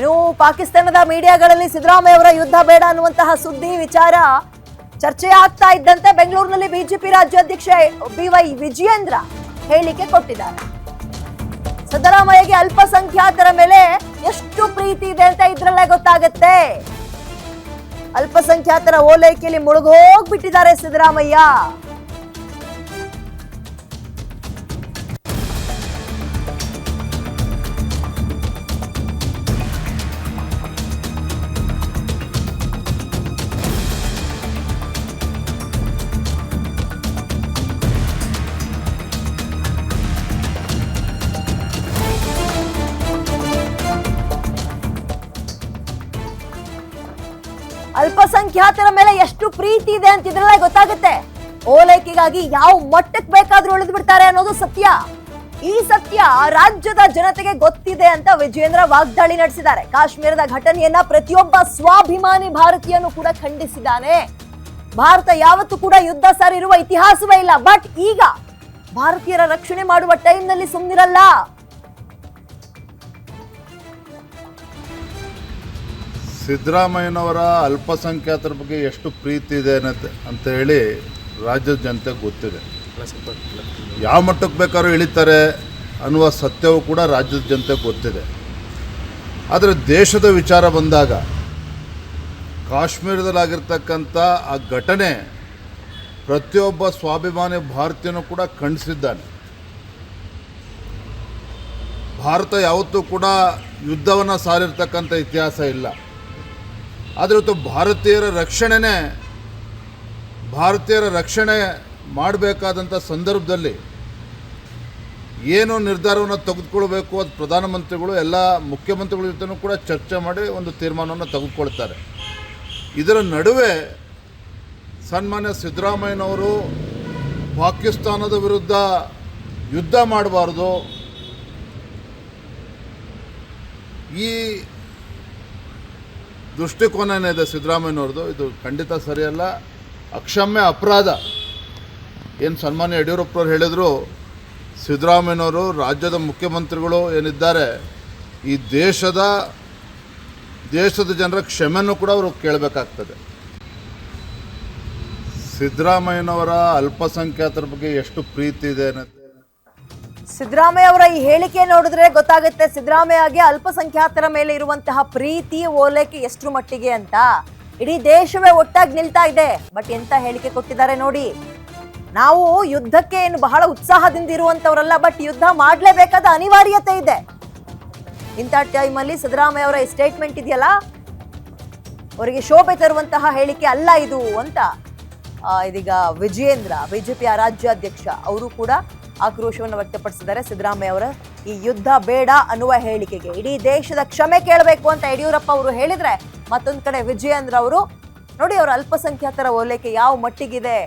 ಇನ್ನು ಪಾಕಿಸ್ತಾನದ ಮೀಡಿಯಾಗಳಲ್ಲಿ ಸಿದ್ದರಾಮಯ್ಯ ಅವರ ಯುದ್ಧ ಬೇಡ ಅನ್ನುವಂತಹ ಸುದ್ದಿ ವಿಚಾರ ಚರ್ಚೆ ಆಗ್ತಾ ಇದ್ದಂತೆ ಬೆಂಗಳೂರಿನಲ್ಲಿ ಬಿಜೆಪಿ ರಾಜ್ಯಾಧ್ಯಕ್ಷ ಬಿವೈ ವಿಜಯೇಂದ್ರ ಹೇಳಿಕೆ ಕೊಟ್ಟಿದ್ದಾರೆ. ಸಿದ್ದರಾಮಯ್ಯಗೆ ಅಲ್ಪಸಂಖ್ಯಾತರ ಮೇಲೆ ಎಷ್ಟು ಪ್ರೀತಿ ಇದೆ ಅಂತ ಇದ್ರಲ್ಲೇ ಗೊತ್ತಾಗತ್ತೆ. ಅಲ್ಪಸಂಖ್ಯಾತರ ಓಲೈಕೆಯಲ್ಲಿ ಮುಳುಗೋಗ್ಬಿಟ್ಟಿದ್ದಾರೆ ಸಿದ್ದರಾಮಯ್ಯ. ಅಲ್ಪಸಂಖ್ಯಾತರ ಮೇಲೆ ಎಷ್ಟು ಪ್ರೀತಿ ಇದೆ ಅಂತ ಇದ್ರಲ್ಲೇ ಗೊತ್ತಾಗುತ್ತೆ. ಓಲೈಕೆಗಾಗಿ ಯಾವ ಮಟ್ಟಕ್ಕೆ ಬೇಕಾದ್ರೂ ಉಳಿದು ಬಿಡ್ತಾರೆ ಅನ್ನೋದು ಸತ್ಯ. ಈ ಸತ್ಯ ರಾಜ್ಯದ ಜನತೆಗೆ ಗೊತ್ತಿದೆ ಅಂತ ವಿಜಯೇಂದ್ರ ವಾಗ್ದಾಳಿ ನಡೆಸಿದ್ದಾರೆ. ಕಾಶ್ಮೀರದ ಘಟನೆಯನ್ನ ಪ್ರತಿಯೊಬ್ಬ ಸ್ವಾಭಿಮಾನಿ ಭಾರತೀಯನು ಕೂಡ ಖಂಡಿಸಿದ್ದಾನೆ. ಭಾರತ ಯಾವತ್ತೂ ಕೂಡ ಯುದ್ಧ ಸಾರಿರುವ ಇತಿಹಾಸವೇ ಇಲ್ಲ. ಬಟ್ ಈಗ ಭಾರತೀಯರ ರಕ್ಷಣೆ ಮಾಡುವ ಟೈಮ್ ನಲ್ಲಿ ಸುಮ್ಮನಿರಲ್ಲ. ಸಿದ್ದರಾಮಯ್ಯನವರ ಅಲ್ಪಸಂಖ್ಯಾತರ ಬಗ್ಗೆ ಎಷ್ಟು ಪ್ರೀತಿ ಇದೆ ಅಂತ ಹೇಳಿ ರಾಜ್ಯದ ಜನತೆಗೆ ಗೊತ್ತಿದೆ. ಯಾವ ಮಟ್ಟಕ್ಕೆ ಬೇಕಾದ್ರೂ ಇಳಿತಾರೆ ಅನ್ನುವ ಸತ್ಯವೂ ಕೂಡ ರಾಜ್ಯದ ಜನತೆಗೆ ಗೊತ್ತಿದೆ. ಆದರೆ ದೇಶದ ವಿಚಾರ ಬಂದಾಗ ಕಾಶ್ಮೀರದಲ್ಲಾಗಿರ್ತಕ್ಕಂಥ ಆ ಘಟನೆ ಪ್ರತಿಯೊಬ್ಬ ಸ್ವಾಭಿಮಾನಿ ಭಾರತೀಯನೂ ಕೂಡ ಖಂಡಿಸಿದ್ದಾನೆ. ಭಾರತ ಯಾವತ್ತೂ ಕೂಡ ಯುದ್ಧವನ್ನು ಸಾರಿರ್ತಕ್ಕಂಥ ಇತಿಹಾಸ ಇಲ್ಲ. ಆದರೆ ಇವತ್ತು ಭಾರತೀಯರ ರಕ್ಷಣೆ ಮಾಡಬೇಕಾದಂಥ ಸಂದರ್ಭದಲ್ಲಿ ಏನು ನಿರ್ಧಾರವನ್ನು ತೆಗೆದುಕೊಳ್ಬೇಕು ಅದು ಪ್ರಧಾನಮಂತ್ರಿಗಳು ಎಲ್ಲ ಮುಖ್ಯಮಂತ್ರಿಗಳ ಜೊತೆನೂ ಕೂಡ ಚರ್ಚೆ ಮಾಡಿ ಒಂದು ತೀರ್ಮಾನವನ್ನು ತೆಗೆದುಕೊಳ್ತಾರೆ. ಇದರ ನಡುವೆ ಸನ್ಮಾನ್ಯ ಸಿದ್ದರಾಮಯ್ಯನವರು ಪಾಕಿಸ್ತಾನದ ವಿರುದ್ಧ ಯುದ್ಧ ಮಾಡಬಾರ್ದು, ಈ ದೃಷ್ಟಿಕೋನ ಏನಿದೆ ಸಿದ್ದರಾಮಯ್ಯನವ್ರದ್ದು, ಇದು ಖಂಡಿತ ಸರಿಯಲ್ಲ, ಅಕ್ಷಮ್ಯ ಅಪರಾಧ. ಏನು ಸನ್ಮಾನ್ಯ ಯಡಿಯೂರಪ್ಪನವ್ರು ಹೇಳಿದರು, ಸಿದ್ದರಾಮಯ್ಯನವರು ರಾಜ್ಯದ ಮುಖ್ಯಮಂತ್ರಿಗಳು ಏನಿದ್ದಾರೆ ಈ ದೇಶದ ಜನರ ಕ್ಷಮೆಯನ್ನು ಕೂಡ ಅವರು ಕೇಳಬೇಕಾಗ್ತದೆ. ಸಿದ್ದರಾಮಯ್ಯನವರ ಅಲ್ಪಸಂಖ್ಯಾತರ ಬಗ್ಗೆ ಎಷ್ಟು ಪ್ರೀತಿ ಇದೆ ಅನ್ನೋದು ಸಿದ್ದರಾಮಯ್ಯ ಅವರ ಈ ಹೇಳಿಕೆ ನೋಡಿದ್ರೆ ಗೊತ್ತಾಗುತ್ತೆ ಸಿದ್ದರಾಮಯ್ಯಗೆ ಅಲ್ಪಸಂಖ್ಯಾತರ ಮೇಲೆ ಇರುವಂತಹ ಪ್ರೀತಿ ಓಲೈಕೆ ಎಷ್ಟು ಮಟ್ಟಿಗೆ ಅಂತ. ಇಡೀ ದೇಶವೇ ಒಟ್ಟಾಗಿ ನಿಲ್ತಾ ಇದೆ. ಬಟ್ ಎಂತ ಹೇಳಿಕೆ ಕೊಟ್ಟಿದ್ದಾರೆ ನೋಡಿ. ನಾವು ಯುದ್ಧಕ್ಕೆ ಏನು ಬಹಳ ಉತ್ಸಾಹದಿಂದ ಇರುವಂತವರಲ್ಲ, ಬಟ್ ಯುದ್ಧ ಮಾಡಲೇಬೇಕಾದ ಅನಿವಾರ್ಯತೆ ಇದೆ. ಇಂಥ ಟೈಮಲ್ಲಿ ಸಿದ್ದರಾಮಯ್ಯ ಅವರ ಸ್ಟೇಟ್ಮೆಂಟ್ ಇದೆಯಲ್ಲ, ಅವರಿಗೆ ಶೋಭೆ ತರುವಂತಹ ಹೇಳಿಕೆ ಅಲ್ಲ ಇದು ಅಂತ ಇದೀಗ ವಿಜಯೇಂದ್ರ ಬಿಜೆಪಿಯ ರಾಜ್ಯಾಧ್ಯಕ್ಷ ಅವರು ಕೂಡ ಆಕ್ರೋಶವನ್ನು ವ್ಯಕ್ತಪಡಿಸಿದ್ದಾರೆ. ಸಿದ್ದರಾಮಯ್ಯ ಅವರ ಈ ಯುದ್ಧ ಬೇಡ ಅನ್ನುವ ಹೇಳಿಕೆಗೆ ಇಡೀ ದೇಶದ ಕ್ಷಮೆ ಕೇಳಬೇಕು ಅಂತ ಯಡಿಯೂರಪ್ಪ ಅವರು ಹೇಳಿದ್ರೆ, ಮತ್ತೊಂದು ಕಡೆ ವಿಜಯೇಂದ್ರ ಅವರು ನೋಡಿ ಅವರ ಅಲ್ಪಸಂಖ್ಯಾತರ ಓಲೈಕೆ ಯಾವ ಮಟ್ಟಿಗಿದೆ